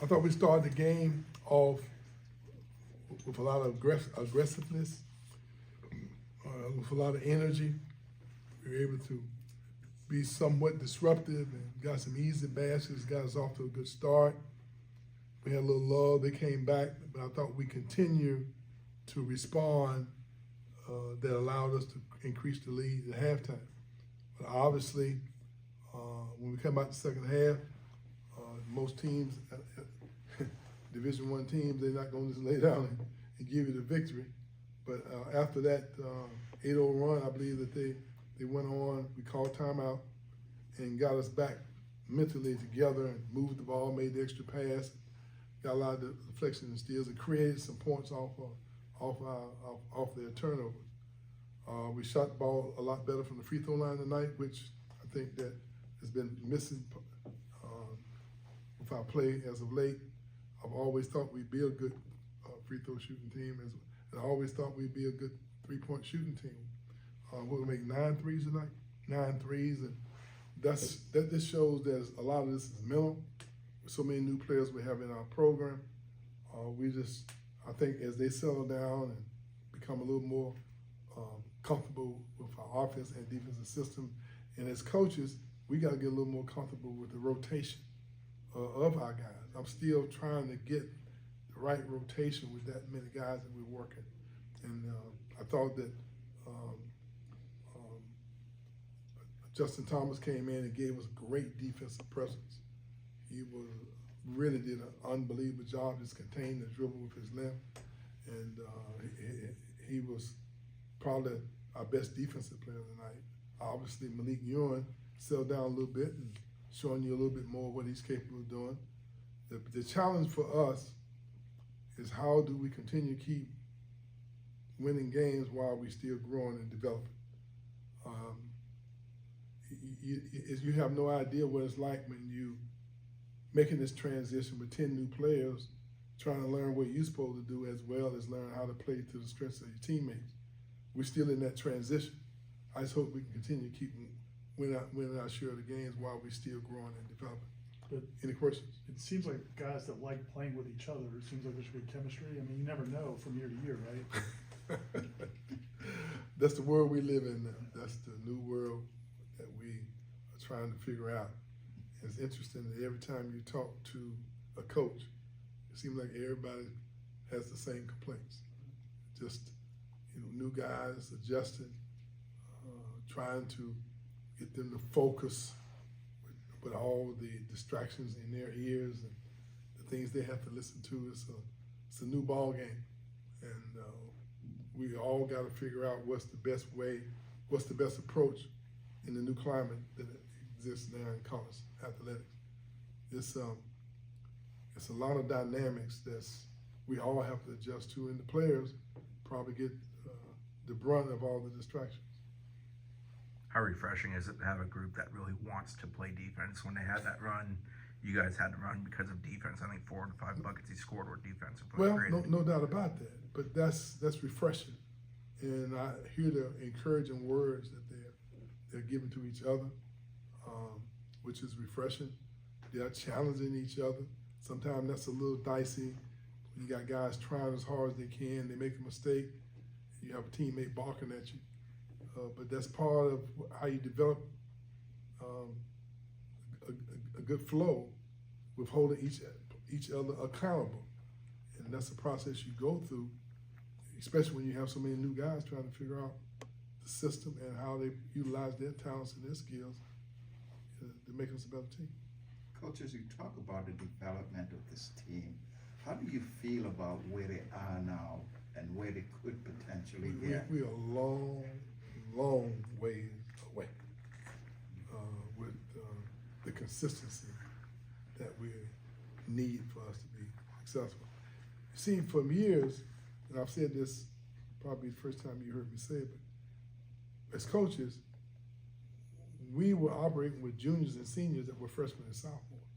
I thought we started the game off with a lot of aggressiveness, with a lot of energy. We were able to be somewhat disruptive and got some easy baskets, got us off to a good start. We had a little lull, they came back, but I thought we continued to respond that allowed us to increase the lead at halftime. But obviously, when we come out the second half, most teams, Division I teams, they're not going to just lay down and give you the victory. But after that 8-0 run, I believe that they went on, we called timeout, and got us back mentally together and moved the ball, made the extra pass, got a lot of deflection and steals, and created some points off their turnovers. We shot the ball a lot better from the free throw line tonight, which I think that has been missing with our play as of late. I've always thought we'd be a good free throw shooting team, and I always thought we'd be a good three-point shooting team. We'll make 9 threes tonight, 9 threes, and that just shows that a lot of this is mental. With so many new players we have in our program, I think as they settle down and become a little more comfortable with our offense and defensive system, and as coaches, we got to get a little more comfortable with the rotation of our guys. I'm still trying to get the right rotation with that many guys that we're working, and I thought that Justin Thomas came in and gave us great defensive presence. He really did an unbelievable job just containing the dribble with his left, and he was probably our best defensive player tonight. Obviously, Malique Ewin settled down a little bit and showing you a little bit more what he's capable of doing. The challenge for us is how do we continue to keep winning games while we still growing and developing. You have no idea what it's like when you making this transition with 10 new players, trying to learn what you're supposed to do as well as learn how to play to the strengths of your teammates. We're still in that transition. I just hope we can continue to keep winning our share of the games while we're still growing and developing. But any questions? It seems like guys that like playing with each other, it seems like there should be chemistry. I mean, you never know from year to year, right? That's the world we live in now. That's the new world that we are trying to figure out. It's interesting that every time you talk to a coach, it seems like everybody has the same complaints. Just, new guys adjusting, trying to get them to focus with all the distractions in their ears and the things they have to listen to. It's a new ball game, and we all got to figure out what's the best way, what's the best approach in the new climate that exists now in college athletics. It's a lot of dynamics that's we all have to adjust to, and the players probably get the brunt of all the distractions. How refreshing is it to have a group that really wants to play defense? When they had that run, you guys had to run because of defense. I think 4 of the 5 buckets he scored were defensive. Well, no doubt about that. But that's refreshing, and I hear the encouraging words that they're giving to each other, which is refreshing. They're challenging each other. Sometimes that's a little dicey. You got guys trying as hard as they can. They make a mistake. You have a teammate barking at you. But that's part of how you develop a good flow with holding each other accountable. And that's a process you go through, especially when you have so many new guys trying to figure out the system and how they utilize their talents and their skills to make us a better team. Coach, as you talk about the development of this team, how do you feel about where they are now and where they could potentially get? We are a long way away with the consistency that we need for us to be successful. You see, for years, and I've said this probably the first time you heard me say it, but as coaches, we were operating with juniors and seniors that were freshmen and sophomores.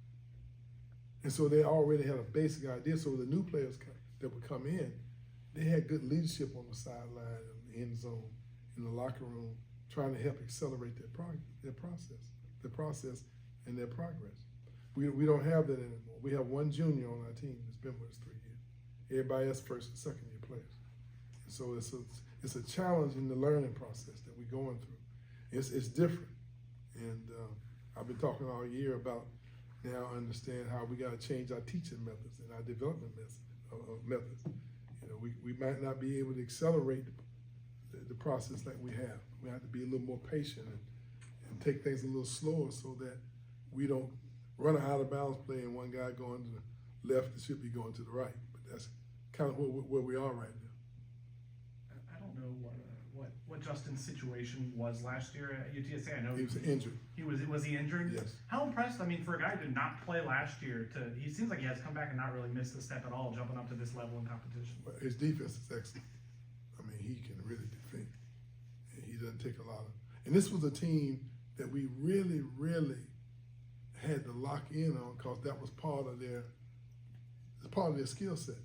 And so they already had a basic idea. So the new players that would come in, they had good leadership on the sideline, in the end zone, in the locker room, trying to help accelerate their process and their progress. We don't have that anymore. We have one junior on our team that's been with us 3 years. Everybody else first and second year players. And so it's a challenge in the learning process that we're going through. It's different. And I've been talking all year about now understand how we got to change our teaching methods and our development methods. You know, we might not be able to accelerate the process like we have. We have to be a little more patient and take things a little slower so that we don't run out of bounds play and one guy going to the left that should be going to the right. But that's kind of where we are right now. I don't know what Justin's situation was last year at UTSA. I know He was injured. Was he injured? Yes. How impressed? I mean, for a guy who did not play last year, he seems like he has come back and not really missed a step at all, jumping up to this level in competition. But his defense is excellent. I mean, he can really defend. And he doesn't take a lot of. And this was a team that we really, really had to lock in on because that was part of their skill set.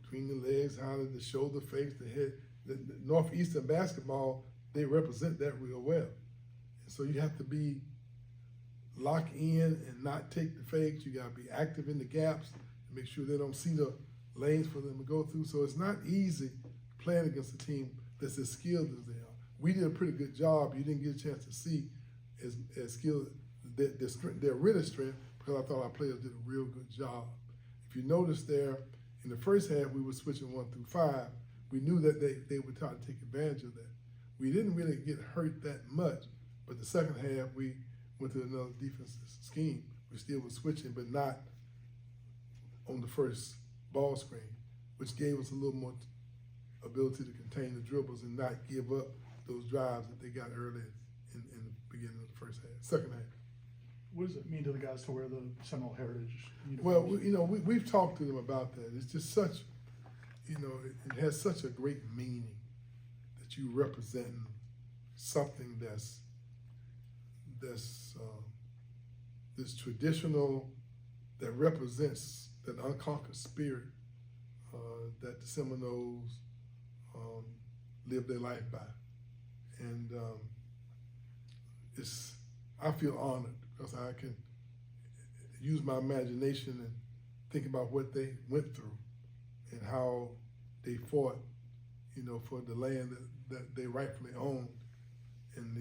Between the legs, how the shoulder face, the head. The Northeastern basketball, they represent that real well. And so you have to be locked in and not take the fakes. You got to be active in the gaps and make sure they don't see the lanes for them to go through. So it's not easy playing against a team that's as skilled as they are. We did a pretty good job. You didn't get a chance to see as skilled their really strength because I thought our players did a real good job. If you notice there, in the first half, we were switching 1 through 5. We knew that they would try to take advantage of that. We didn't really get hurt that much, but the second half, we went to another defensive scheme. We still were switching, but not on the first ball screen, which gave us a little more ability to contain the dribbles and not give up those drives that they got early in the beginning of the second half. What does it mean to the guys to wear the Seminole Heritage uniforms? Well, we've talked to them about that. It's just such, it has such a great meaning that you represent something that's this traditional, that represents that unconquered spirit that the Seminoles live their life by. And I feel honored because I can use my imagination and think about what they went through and how they fought, for the land that they rightfully owned, and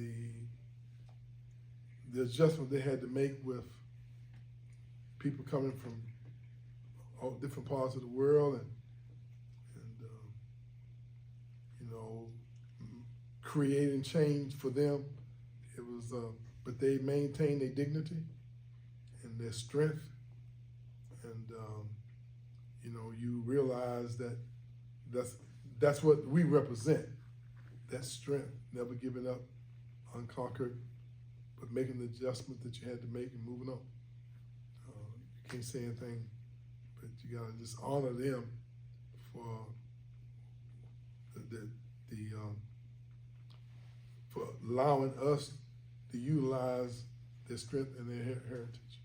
the adjustment they had to make with people coming from all different parts of the world and creating change for them. It was, but they maintained their dignity and their strength, and you realize that that's what we represent. That strength, never giving up, unconquered, but making the adjustment that you had to make and moving on. You can't say anything, but you gotta just honor them for for allowing us to utilize their strength and their heritage.